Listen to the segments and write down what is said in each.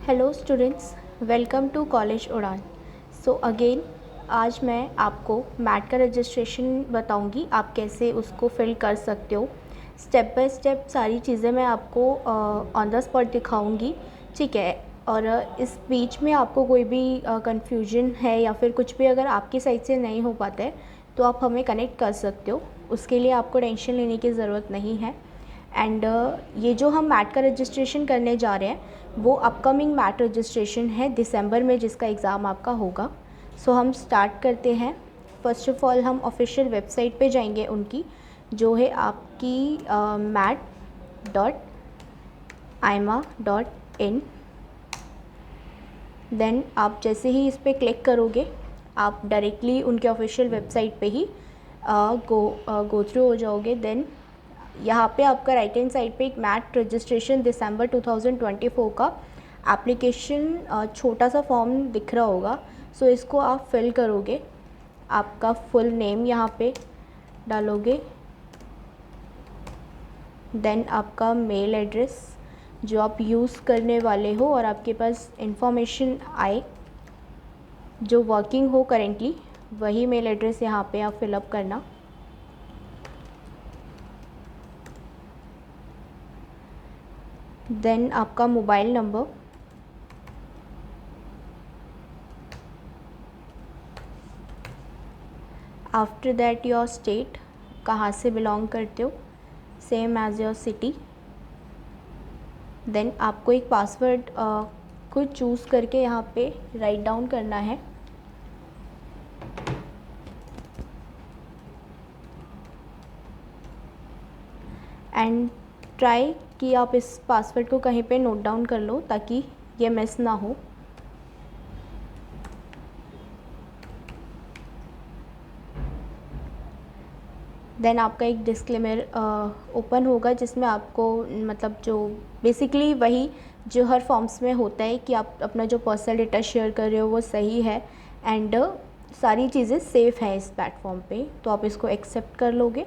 Hello students, welcome to college Udaan. So again आज मैं आपको मैट का रजिस्ट्रेशन बताऊंगी, आप कैसे उसको फिल कर सकते हो। स्टेप बाय स्टेप सारी चीज़ें मैं आपको ऑन द स्पॉट दिखाऊंगी, ठीक है। और इस बीच में आपको कोई भी कंफ्यूजन है या फिर कुछ भी अगर आपकी साइड से नहीं हो पाता है तो आप हमें कनेक्ट कर सकते हो, उसके लिए आपको टेंशन लेने की ज़रूरत नहीं है। एंड ये जो हम मैट का रजिस्ट्रेशन करने जा रहे हैं वो अपकमिंग मैट रजिस्ट्रेशन है दिसंबर में, जिसका एग्ज़ाम आपका होगा। सो हम स्टार्ट करते हैं। फर्स्ट ऑफ़ ऑल हम ऑफिशियल वेबसाइट पे जाएंगे उनकी, जो है आपकी mat.ima.in। देन आप जैसे ही इस पर क्लिक करोगे आप डायरेक्टली उनके ऑफिशियल वेबसाइट पे ही गो थ्रू हो जाओगे। देन यहाँ पे आपका राइट हैंड साइड पे एक मैट रजिस्ट्रेशन दिसंबर 2024 का एप्लीकेशन छोटा सा फॉर्म दिख रहा होगा। सो इसको आप फिल करोगे, आपका फुल नेम यहाँ पे डालोगे, देन आपका मेल एड्रेस जो आप यूज़ करने वाले हो और आपके पास इंफॉर्मेशन आए जो वर्किंग हो करेंटली, वही मेल एड्रेस यहाँ पे आप फिलअप करना। देन आपका mobile number, after that your state, कहाँ से बिलोंग करते हो, same as your city. Then आपको एक पासवर्ड को चूज़ करके यहाँ पे राइट डाउन करना है। एंड ट्राई कि आप इस पासवर्ड को कहीं पे नोट डाउन कर लो ताकि ये मिस ना हो। देन आपका एक डिस्क्लेमर ओपन होगा जिसमें आपको मतलब जो बेसिकली वही जो हर फॉर्म्स में होता है कि आप अपना जो पर्सनल डेटा शेयर कर रहे हो वो सही है एंड सारी चीज़ें सेफ़ हैं इस प्लेटफॉर्म पे, तो आप इसको एक्सेप्ट कर लोगे।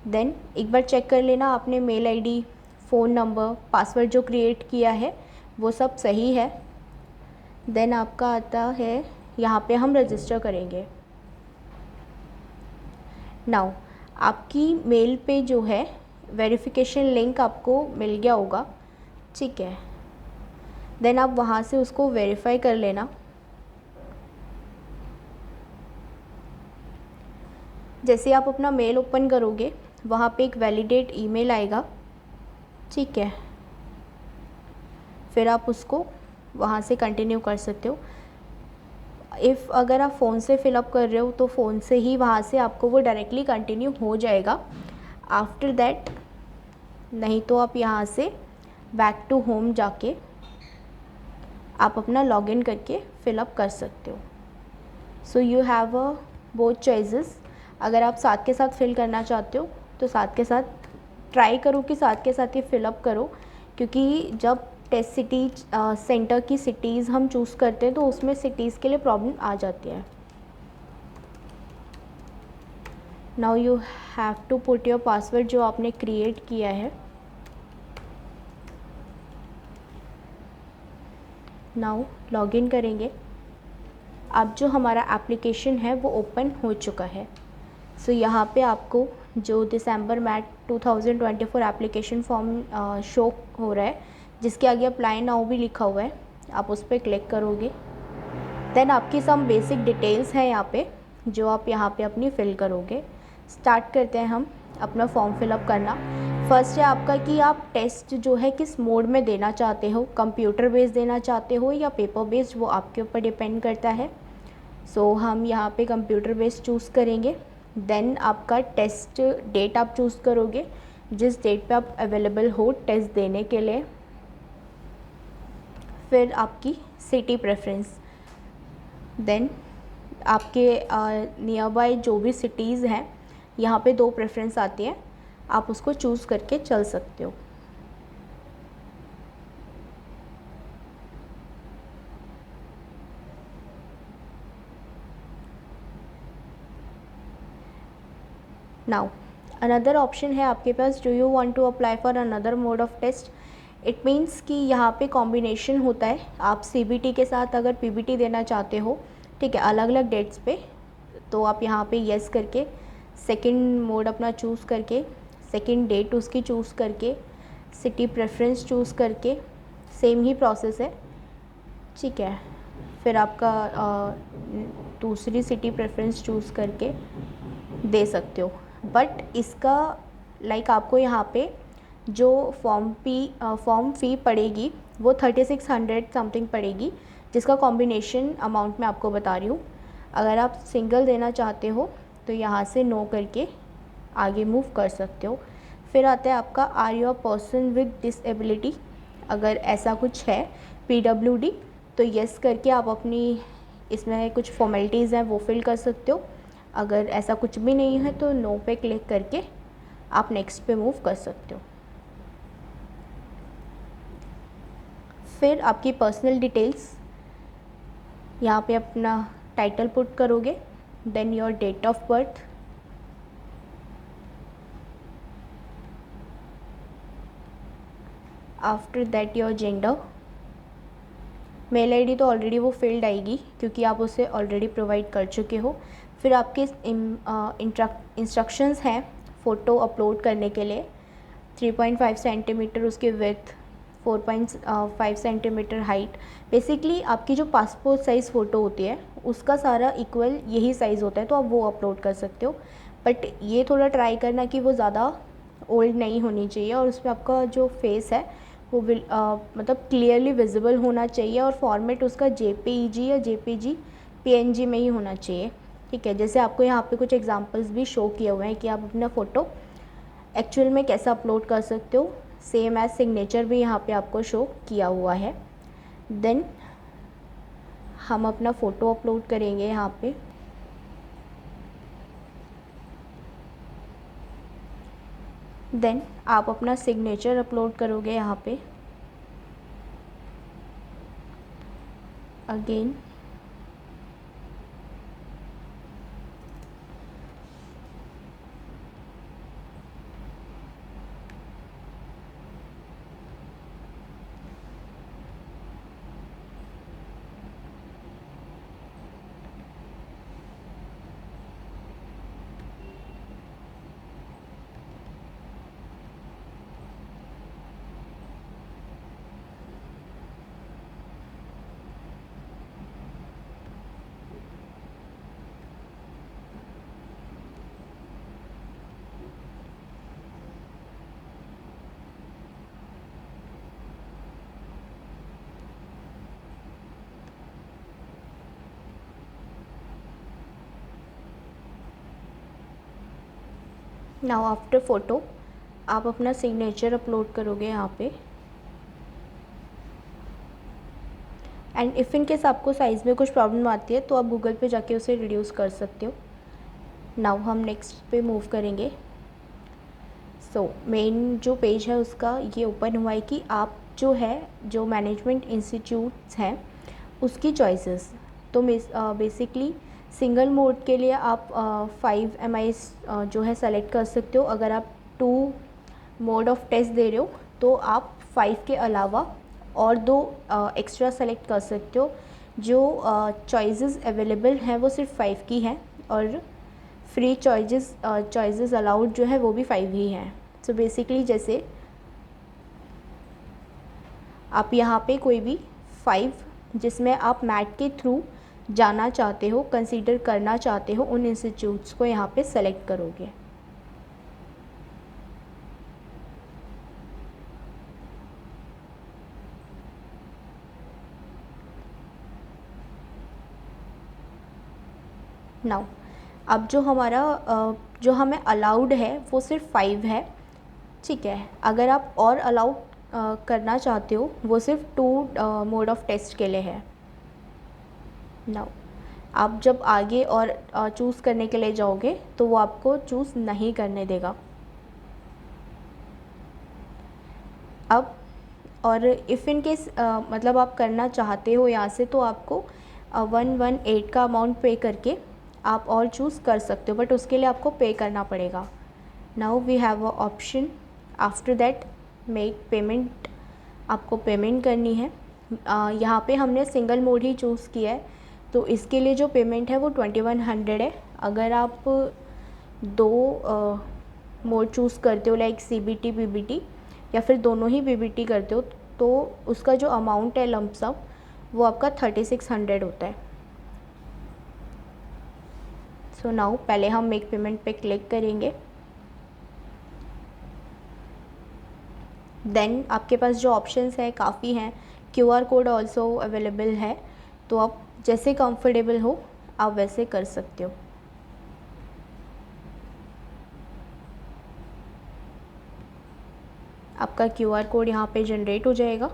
देन एक बार चेक कर लेना आपने mail ID, phone number, password जो क्रिएट किया है वो सब सही है। देन आपका आता है यहाँ पे हम रजिस्टर करेंगे। नाउ आपकी मेल पे जो है वेरिफिकेशन लिंक आपको मिल गया होगा, ठीक है। देन आप वहाँ से उसको वेरीफाई कर लेना। जैसे आप अपना मेल ओपन करोगे वहाँ पे एक वैलिडेट ईमेल आएगा, ठीक है। फिर आप उसको वहाँ से कंटिन्यू कर सकते हो। इफ़ अगर आप फ़ोन से फिलअप कर रहे हो तो फ़ोन से ही वहाँ से आपको वो डायरेक्टली कंटिन्यू हो जाएगा। आफ्टर दैट नहीं तो आप यहाँ से बैक टू होम जाके आप अपना लॉगिन करके फिलअप कर सकते हो। So you have a both choices. अगर आप साथ के साथ फिल करना चाहते हो तो साथ के साथ ट्राई करो कि साथ के साथ ही फिलअप करो, क्योंकि जब टेस्ट सिटी सेंटर की सिटीज़ हम चूज़ करते हैं तो उसमें सिटीज़ के लिए प्रॉब्लम आ जाती है। Now you have to put your password जो आपने क्रिएट किया है। नाउ लॉगिन करेंगे। अब जो हमारा एप्लीकेशन है वो ओपन हो चुका है। सो यहाँ पे आपको जो दिसंबर मैट 2024 एप्लीकेशन फॉर्म शो हो रहा है, जिसके आगे अप्लाई नाउ भी लिखा हुआ है, आप उस पर क्लिक करोगे। देन आपकी सम बेसिक डिटेल्स हैं यहाँ पे जो आप यहाँ पे अपनी फ़िल करोगे। स्टार्ट करते हैं हम अपना फॉर्म फिलअप करना। फर्स्ट है आपका कि आप टेस्ट जो है किस मोड में देना चाहते हो, कंप्यूटर बेस्ड देना चाहते हो या पेपर बेस्ड, वो आपके ऊपर डिपेंड करता है। सो हम यहाँ पे कंप्यूटर बेस्ड चूज़ करेंगे। देन आपका टेस्ट डेट आप चूज़ करोगे जिस डेट पे आप अवेलेबल हो टेस्ट देने के लिए। फिर आपकी सिटी प्रेफरेंस, देन आपके नियर बाय जो भी सिटीज़ हैं यहाँ पे दो प्रेफरेंस आती हैं, आप उसको चूज़ करके चल सकते हो। नाउ अनदर ऑप्शन है आपके पास, do you want to apply for another mode of test. It means कि यहाँ पे कॉम्बिनेशन होता है। आप CBT के साथ अगर PBT देना चाहते हो, ठीक है, अलग अलग डेट्स पे, तो आप यहाँ पे येस करके सेकंड मोड अपना चूज़ करके, सेकंड डेट उसकी चूज़ करके, सिटी प्रेफरेंस चूज़ करके, सेम ही प्रोसेस है, ठीक है। फिर आपका दूसरी सिटी प्रेफरेंस चूज़ करके दे सकते हो। बट इसका आपको यहाँ पे जो फॉर्म फ़ी पड़ेगी वो 3600 समथिंग पड़ेगी, जिसका कॉम्बिनेशन अमाउंट मैं आपको बता रही हूँ। अगर आप सिंगल देना चाहते हो तो यहाँ से नो करके आगे मूव कर सकते हो। फिर आता है आपका are you a person with disability. अगर ऐसा कुछ है PWD तो येस करके आप अपनी इसमें कुछ फॉर्मेलिटीज़ हैं वो फिल कर सकते हो। अगर ऐसा कुछ भी नहीं है तो नो पे क्लिक करके आप नेक्स्ट पे मूव कर सकते हो। फिर आपकी पर्सनल डिटेल्स, यहाँ पे अपना टाइटल पुट करोगे, then your date of birth, after that your gender. Mail ID तो ऑलरेडी वो फील्ड आएगी क्योंकि आप उसे ऑलरेडी प्रोवाइड कर चुके हो। फिर आपके इंस्ट्रक्शंस हैं फ़ोटो अपलोड करने के लिए। 3.5 सेंटीमीटर उसकी विड्थ, 4.5 सेंटीमीटर हाइट। बेसिकली आपकी जो पासपोर्ट साइज़ फ़ोटो होती है उसका सारा इक्वल यही साइज़ होता है, तो आप वो अपलोड कर सकते हो। बट ये थोड़ा ट्राई करना कि वो ज़्यादा ओल्ड नहीं होनी चाहिए और उसमें आपका जो फेस है वो मतलब क्लियरली विजिबल होना चाहिए और फॉर्मेट उसका JPEG या JPG PNG में ही होना चाहिए, ठीक है। जैसे आपको यहाँ पे कुछ एग्जांपल्स भी शो किए हुए हैं कि आप अपना फ़ोटो एक्चुअल में कैसा अपलोड कर सकते हो। सेम एज सिग्नेचर भी यहाँ पे आपको शो किया हुआ है। देन हम अपना फ़ोटो अपलोड करेंगे यहाँ पे। देन आप अपना सिग्नेचर अपलोड करोगे यहाँ पे। अगेन नाउ आफ्टर फ़ोटो आप अपना सिग्नेचर अपलोड करोगे यहाँ पे। एंड इफ़ इन केस आपको साइज़ में कुछ प्रॉब्लम आती है तो आप गूगल पे जाके उसे रिड्यूस कर सकते हो। नाउ हम नेक्स्ट पे मूव करेंगे। सो मेन जो पेज है उसका ये ओपन हुआ है कि आप जो मैनेजमेंट इंस्टीट्यूट्स हैं उसकी चॉइसेस। तो बेसिकली सिंगल मोड के लिए आप 5 MIs जो है सेलेक्ट कर सकते हो। अगर आप 2 मोड ऑफ टेस्ट दे रहे हो तो आप 5 के अलावा और 2 एक्स्ट्रा सेलेक्ट कर सकते हो। जो चॉइसेस अवेलेबल हैं वो सिर्फ 5 की हैं और फ्री चॉइसेस अलाउड जो है वो भी 5 ही हैं। सो बेसिकली जैसे आप यहाँ पे कोई भी 5 जिसमें आप मैट के थ्रू जाना चाहते हो, कंसीडर करना चाहते हो, उन इंस्टीट्यूट्स को यहाँ पे सेलेक्ट करोगे। नाउ अब जो हमें अलाउड है वो सिर्फ 5 है, ठीक है। अगर आप और अलाउड करना चाहते हो वो सिर्फ 2 मोड ऑफ टेस्ट के लिए है। नाउ आप जब आगे और चूज़ करने के लिए जाओगे तो वो आपको चूज़ नहीं करने देगा। अब और इफ़ इन केस मतलब आप करना चाहते हो यहाँ से तो आपको 118 का अमाउंट पे करके आप और चूज़ कर सकते हो, बट उसके लिए आपको पे करना पड़ेगा। Now we have a option after that make payment आपको पेमेंट करनी है। यहाँ पे हमने सिंगल मोड ही चूज़ किया है, तो इसके लिए जो पेमेंट है वो 2100 है। अगर आप दो मोड चूज़ करते हो लाइक CBT PBT या फिर दोनों ही PBT करते हो, तो उसका जो अमाउंट है लंप सम वो आपका 3600 होता है। सो नाउ पहले हम मेक पेमेंट पे क्लिक करेंगे। देन आपके पास जो ऑप्शंस है काफ़ी हैं, QR कोड ऑल्सो अवेलेबल है, तो आप जैसे कंफर्टेबल हो आप वैसे कर सकते हो। आपका QR कोड यहाँ पे जनरेट हो जाएगा,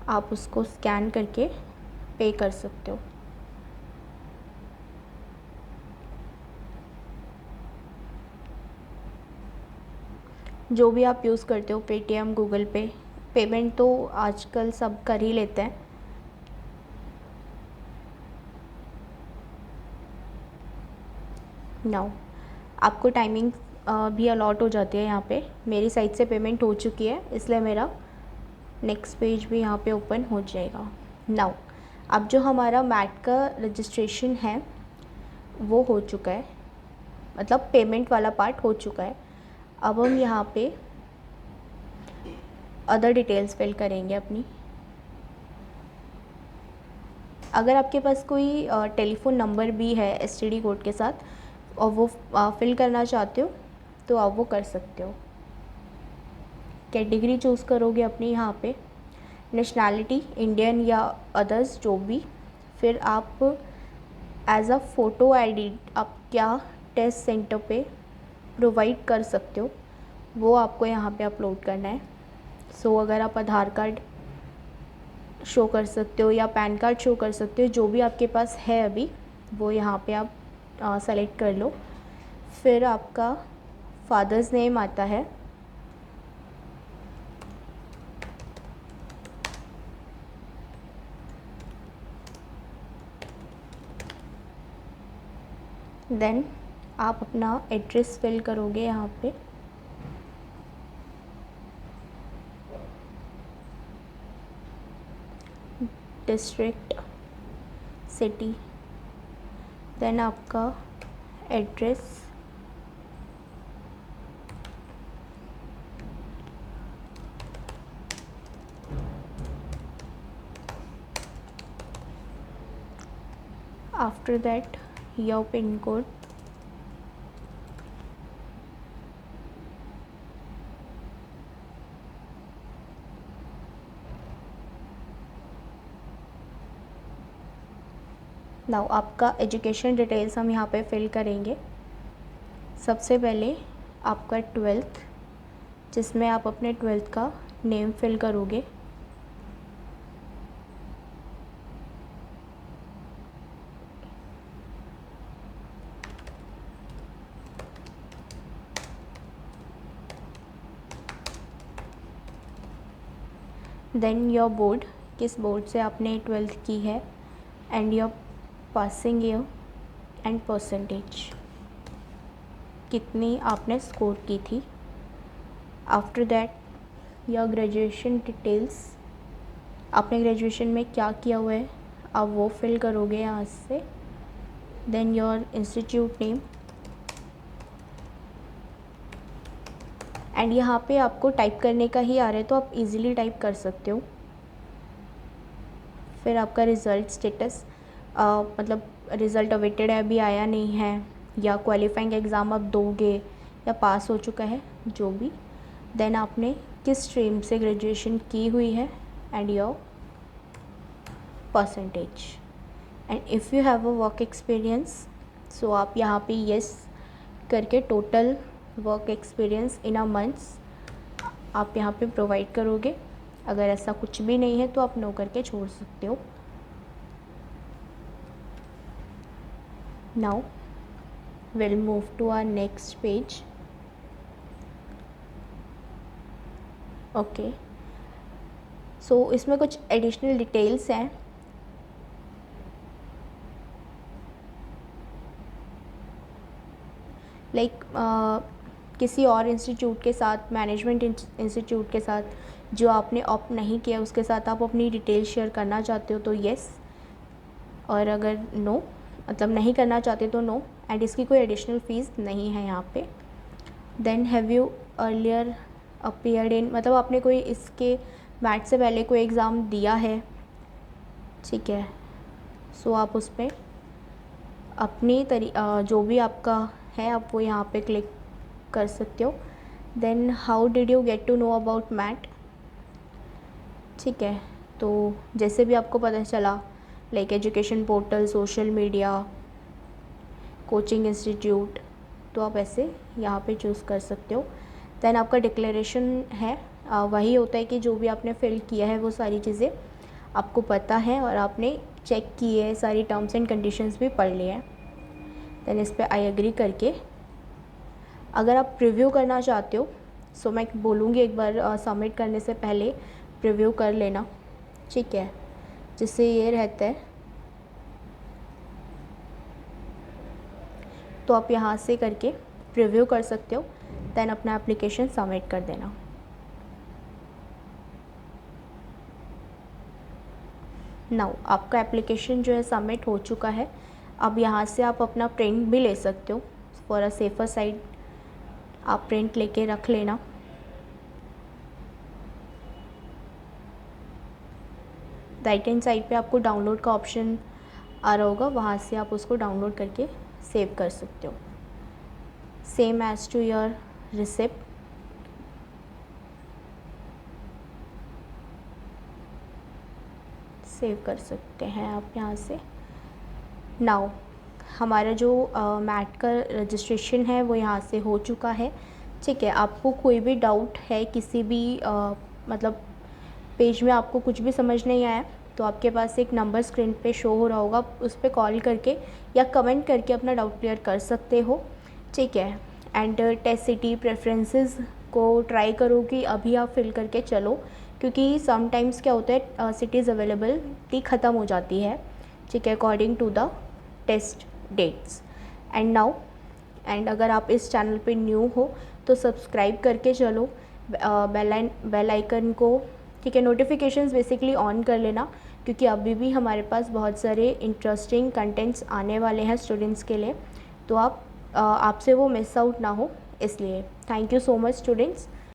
आप उसको स्कैन करके पे कर सकते हो। जो भी आप यूज़ करते हो, पेटीएम, गूगल पे, पेमेंट तो आजकल सब कर ही लेते हैं। नाउ आपको टाइमिंग भी अलॉट हो जाती है यहाँ पे। मेरी साइड से पेमेंट हो चुकी है, इसलिए मेरा नेक्स्ट पेज भी यहाँ पे ओपन हो जाएगा। नाउ अब जो हमारा मैट का रजिस्ट्रेशन है वो हो चुका है, मतलब पेमेंट वाला पार्ट हो चुका है। अब हम यहाँ पे अदर डिटेल्स फिल करेंगे अपनी। अगर आपके पास कोई टेलीफ़ोन नंबर भी है STD कोड के साथ और वो फिल करना चाहते हो तो आप वो कर सकते हो। कैटेगरी चूज़ करोगे अपनी यहाँ पे, नेशनैलिटी इंडियन या अदर्स जो भी। फिर आप एज अ फ़ोटो ID आप क्या टेस्ट सेंटर पे प्रोवाइड कर सकते हो वो आपको यहाँ पे अपलोड करना है। सो अगर आप आधार कार्ड शो कर सकते हो या पैन कार्ड शो कर सकते हो, जो भी आपके पास है अभी वो यहाँ पे आप सेलेक्ट कर लो। फिर आपका फादर्स नेम आता है, देन आप अपना एड्रेस फिल करोगे यहाँ पे। डिस्ट्रिक्ट, सिटी, देन आपका address, after that your pin code, now आपका एजुकेशन डिटेल्स हम यहाँ पे फिल करेंगे। सबसे पहले आपका 12th, जिसमें आप अपने 12th का नेम फिल करोगे। देन योर बोर्ड, किस बोर्ड से आपने 12th की है, and your passing year and percentage, कितनी आपने स्कोर की थी। After that your graduation details, आपने ग्रेजुएशन में क्या किया हुआ है आप वो फिल करोगे यहाँ से। Then your institute name, and यहाँ पे आपको टाइप करने का ही आ रहा है तो आप इजीली टाइप कर सकते हो। फिर आपका रिज़ल्ट स्टेटस, मतलब रिज़ल्ट अवेटेड है, अभी आया नहीं है, या क्वालिफाइंग एग्ज़ाम आप दोगे या पास हो चुका है, जो भी। देन आपने किस स्ट्रीम से ग्रेजुएशन की हुई है and your percentage. And if you have a work experience, so आप यहाँ पे येस करके total work experience in a months आप यहाँ पे प्रोवाइड करोगे। अगर ऐसा कुछ भी नहीं है तो आप नो करके छोड़ सकते हो। Now will move to our next page. Okay, so इसमें कुछ एडिशनल डिटेल्स हैं। लाइक किसी और इंस्टीट्यूट के साथ, मैनेजमेंट इंस्टीट्यूट के साथ जो आपने ऑप्ट नहीं किया उसके साथ आप अपनी डिटेल शेयर करना चाहते हो तो येस, और अगर नो मतलब नहीं करना चाहते तो नो, एंड इसकी कोई एडिशनल फ़ीस नहीं है यहाँ पे। Then have you earlier appeared in, मतलब आपने कोई इसके मैट से पहले कोई एग्ज़ाम दिया है, ठीक है। सो आप उस पर अपनी जो भी आपका है आप वो यहाँ पे क्लिक कर सकते हो। Then how did you get to know about MAT, ठीक है। तो जैसे भी आपको पता चला, like education portal, social media, coaching institute, तो आप ऐसे यहाँ पे चूज़ कर सकते हो। देन आपका डिक्लेरेशन है, वही होता है कि जो भी आपने फिल किया है वो सारी चीज़ें आपको पता है और आपने चेक की है, सारी टर्म्स एंड कंडीशंस भी पढ़ लिए हैं। देन इस पर आई एग्री करके अगर आप प्रीव्यू करना चाहते हो, सो मैं बोलूँगी एक बार सबमिट करने से पहले प्रीव्यू कर लेना, ठीक है, जिससे ये रहता है। तो आप यहाँ से करके प्रीव्यू कर सकते हो, देन अपना एप्लीकेशन सबमिट कर देना। नाउ आपका एप्लीकेशन जो है सबमिट हो चुका है। अब यहाँ से आप अपना प्रिंट भी ले सकते हो, फॉर अ सेफर साइड आप प्रिंट लेके रख लेना। राइट हैंड साइड पे आपको डाउनलोड का ऑप्शन आ रहा होगा, वहाँ से आप उसको डाउनलोड करके सेव कर सकते हो, same as to your receipt. Save कर सकते हैं आप यहाँ से। नाउ हमारा जो मैट का रजिस्ट्रेशन है वो यहाँ से हो चुका है, ठीक है। आपको कोई भी डाउट है किसी भी मतलब पेज में आपको कुछ भी समझ नहीं आया तो आपके पास एक नंबर स्क्रीन पे शो हो रहा होगा, उस पर कॉल करके या कमेंट करके अपना डाउट क्लियर कर सकते हो, ठीक है। एंड टेस्ट सिटी प्रेफरेंसेस को ट्राई करो कि अभी आप फिल करके चलो, क्योंकि समटाइम्स क्या होता है सिटीज़ अवेलेबिलिटी ख़त्म हो जाती है, ठीक है, according to the test dates. And अगर आप इस चैनल पे न्यू हो तो सब्सक्राइब करके चलो, बेल आइकन को, ठीक है, नोटिफिकेशंस बेसिकली ऑन कर लेना, क्योंकि अभी भी हमारे पास बहुत सारे इंटरेस्टिंग कंटेंट्स आने वाले हैं स्टूडेंट्स के लिए, तो आपसे वो मिस आउट ना हो, इसलिए thank you so much students.